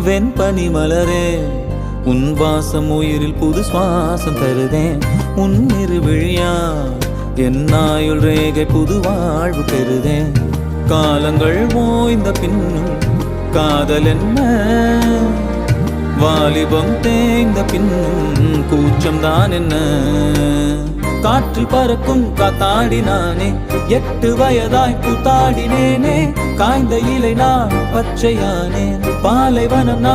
வெண்பனி மலரே உன் வாசம் உயிரில் புது சுவாசம் தருதேன். உன் இருவிழியா என் ஆயுள் ரேகை புது வாழ்வு பெறுதேன். காலங்கள் ஓய்ந்த பின்னும் காதல் என்ன, வாலிபம் தேய்ந்த பின்னும் கூச்சம் தான் என்ன. காற்று பறக்கும் காத்தாடினானே, 8 வயதாய் கூத்தாடினேனே. காய்ந்த இலை நான் பச்சையானேன், பாலைவனம் நான்